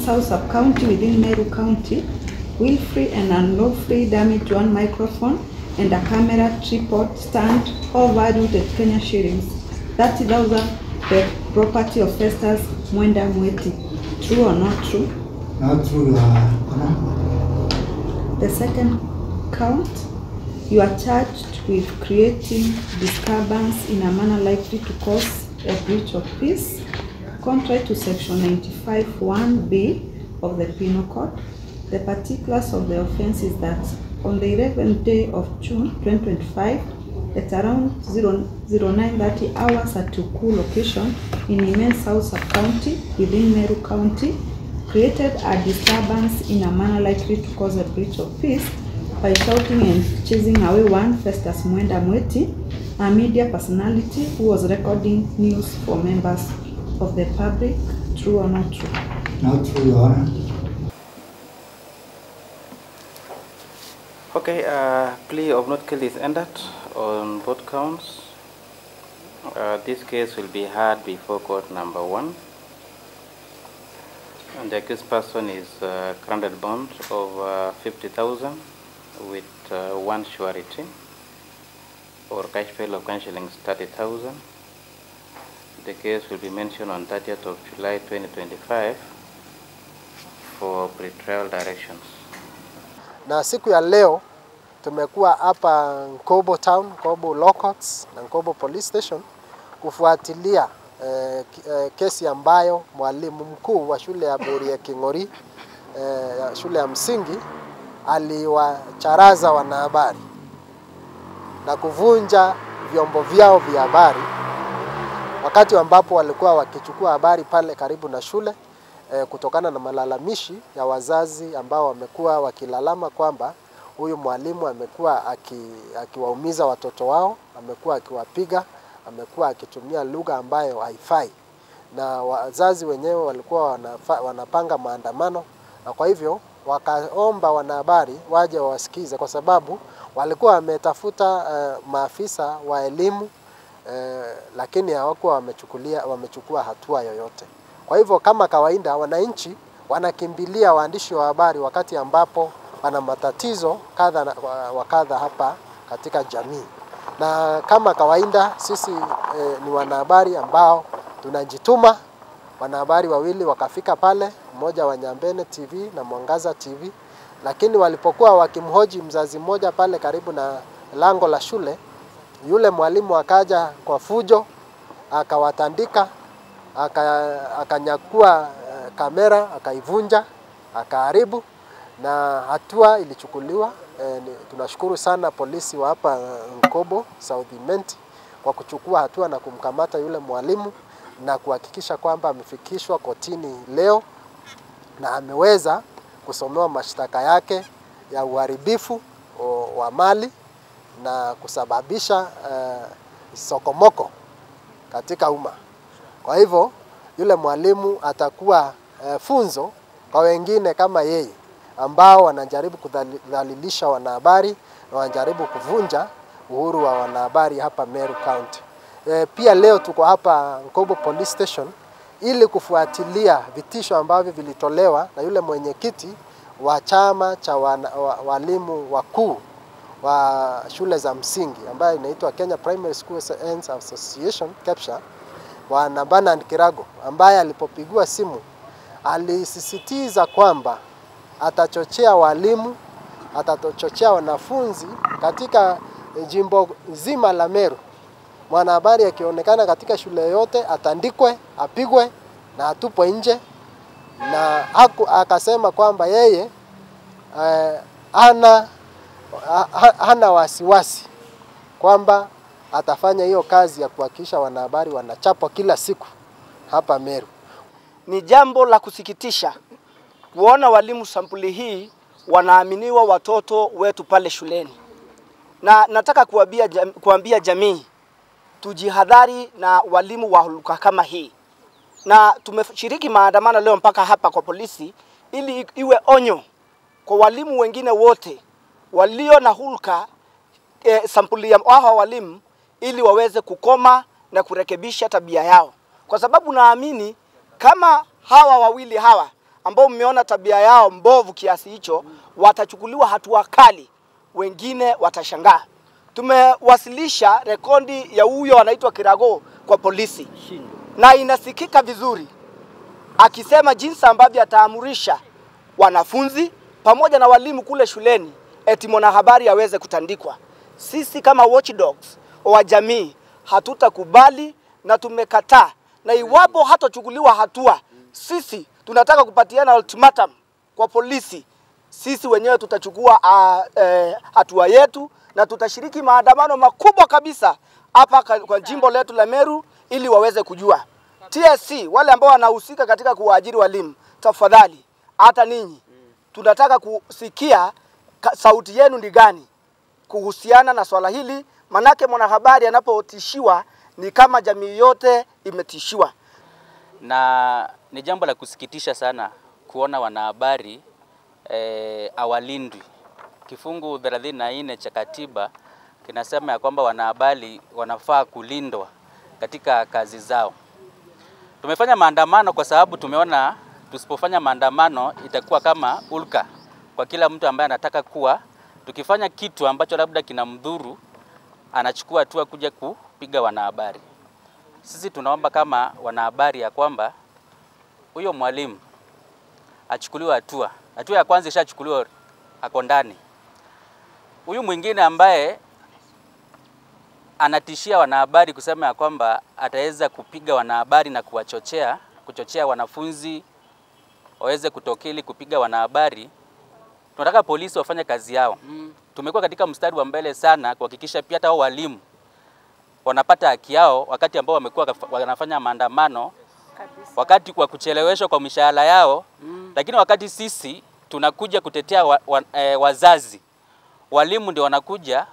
South Sub-County within Meru County, willful and unlawful damage one microphone and a camera tripod stand, all valued at Kenya shillings 30,000, the property of Festus Mwenda Mweti. True or not true? Not true. The second count, you are charged with creating disturbance in a manner likely to cause a breach of peace, contrary to section 95(1)(b) of the Penal Code. The particulars of the offense is that on the 11th day of June 2025, at around 09:30 hours at Tuku location in Immense South Sub-County within Meru County, created a disturbance in a manner likely to cause a breach of peace by shouting and chasing away one Festus Mwenda Mweti, a media personality who was recording news for members of the public. True or not true? Not true, Your Honor. Okay, plea of not guilty is entered on both counts. This case will be heard before court number 1. And the accused person is granted bond of 50,000 with one surety, or cash bail of Kenya shillings 30,000. The case will be mentioned on 30th of July 2025 for pre-trial directions. Na siku ya leo tumekuwa hapa Nkobo Town, Nkobo Law Courts na Nkobo Police Station kufuatilia kesi ambayo mwalimu mkuu wa shule ya Boria King'ori, shule ya msingi, aliwacharaza wanahabari na kuvunja vyombo vyao vya habari wakati ambapo walikuwa wakichukua habari pale karibu na shule, kutokana na malalamishi ya wazazi ambao wamekuwa wakilalama kwamba huyu mwalimu amekuwa akiwaumiza watoto wao, amekuwa akiwapiga, amekuwa akitumia lugha ambayo haifai. Na wazazi wenyewe walikuwa wanapanga maandamano, na kwa hivyo wakaomba wanahabari waje wawasikize, kwa sababu walikuwa wametafuta maafisa wa elimu, lakini hawakuwa wamechukua hatua yoyote. Kwa hivyo kama kawaida, wananchi wanakimbilia waandishi wa habari wakati ambapo wana matatizo kadha wa kadha hapa katika jamii. Na kama kawaida sisi ni wanahabari ambao tunajituma. Wanahabari wawili wakafika pale, mmoja wa Nyambene TV na Mwangaza TV, lakini walipokuwa wakimhoji mzazi mmoja pale karibu na lango la shule, yule mwalimu akaja kwa fujo, akawatandika, akanyakua kamera, akaivunja, akaharibu, na hatua ilichukuliwa. Tunashukuru sana polisi wa hapa Nkobo South Imenti kwa kuchukua hatua na kumkamata yule mwalimu na kuhakikisha kwamba amefikishwa kotini leo na ameweza kusomewa mashtaka yake ya uharibifu wa mali na kusababisha sokomoko katika umma. Kwa hivyo yule mwalimu atakuwa funzo kwa wengine kama yeye ambao wanajaribu kudhalilisha wanahabari na wanajaribu kuvunja uhuru wa wanahabari hapa Meru County. Pia leo tuko hapa Nkobo Police Station ili kufuatilia vitisho ambavyo vilitolewa na yule mwenyekiti wa chama cha walimu wakuu wa shule za msingi ambaye inaitwa Kenya Primary Schools Ends Association KEPSHA, Bwana Bernard Kirago, ambaye alipopigwa simu alisisitiza kwamba atachochea walimu, atachochea wanafunzi katika jimbo zima la Meru. Mwanahabari akionekana katika shule yote atandikwe, apigwe na atupwe nje, na akasema kwamba yeye hana wasiwasi kwamba atafanya hiyo kazi ya kuhakikisha wanahabari wanachapwa kila siku hapa Meru. Ni jambo la kusikitisha kuona walimu sampuli hii wanaaminiwa watoto wetu pale shuleni. Na nataka kuambia jamii tujihadhari na walimu wa hulka kama hii. Na tumeshiriki maandamano leo mpaka hapa kwa polisi ili iwe onyo kwa walimu wengine wote walio na hulka sampuli ya hawa walimu, ili waweze kukoma na kurekebisha tabia yao. Kwa sababu naamini kama hawa wawili hawa ambao mmeona tabia yao mbovu kiasi hicho watachukuliwa hatua kali, wengine watashangaa. Tumewasilisha rekodi ya huyo anaitwa Kirago kwa polisi na inasikika vizuri akisema jinsi ambavyo ataamurisha wanafunzi pamoja na walimu kule shuleni eti mwanahabari aweze kutandikwa. Sisi kama watchdogs wa jamii hatutakubali na tumekataa, na iwapo hatachukuliwa hatua, sisi tunataka kupatiana ultimatum kwa polisi. Sisi wenyewe tutachukua hatua yetu na tutashiriki maandamano makubwa kabisa hapa kwa jimbo letu la Meru ili waweze kujua. TSC wale ambao wanahusika katika kuwaajiri walimu, tafadhali hata ninyi tunataka kusikia sauti yenu ni gani kuhusiana na swala hili, manake mwanahabari anapotishiwa ni kama jamii yote imetishiwa. Na ni jambo la kusikitisha sana kuona wanahabari awalindwi. Kifungu 34 cha katiba kinasema ya kwamba wanahabari wanafaa kulindwa katika kazi zao. Tumefanya maandamano kwa sababu tumeona tusipofanya maandamano itakuwa kama ulka kwa kila mtu ambaye anataka kuwa tukifanya kitu ambacho labda kinamdhuru anachukua hatua kuja kupiga wanahabari. Sisi tunaomba kama wanahabari ya kwamba huyo mwalimu achukuliwe hatua. Hatua ya kwanza ishachukuliwa, ako ndani. Huyu mwingine ambaye anatishia wanahabari kusema ya kwamba ataweza kupiga wanahabari na kuchochea wanafunzi waweze kutokeli kupiga wanahabari, tunataka polisi wafanye kazi yao. Tumekuwa katika mstari wa mbele sana kuhakikisha pia hata walimu wanapata haki yao wakati ambao wamekuwa wanafanya maandamano, wakati kwa kucheleweshwa kwa mishahara yao. Lakini wakati sisi tunakuja kutetea wazazi, walimu ndio wanakuja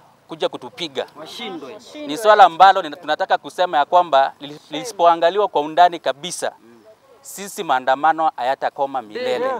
kutupiga. Ni swala ambalo tunataka kusema ya kwamba lisipoangaliwa kwa undani kabisa, sisi maandamano hayatakoma milele.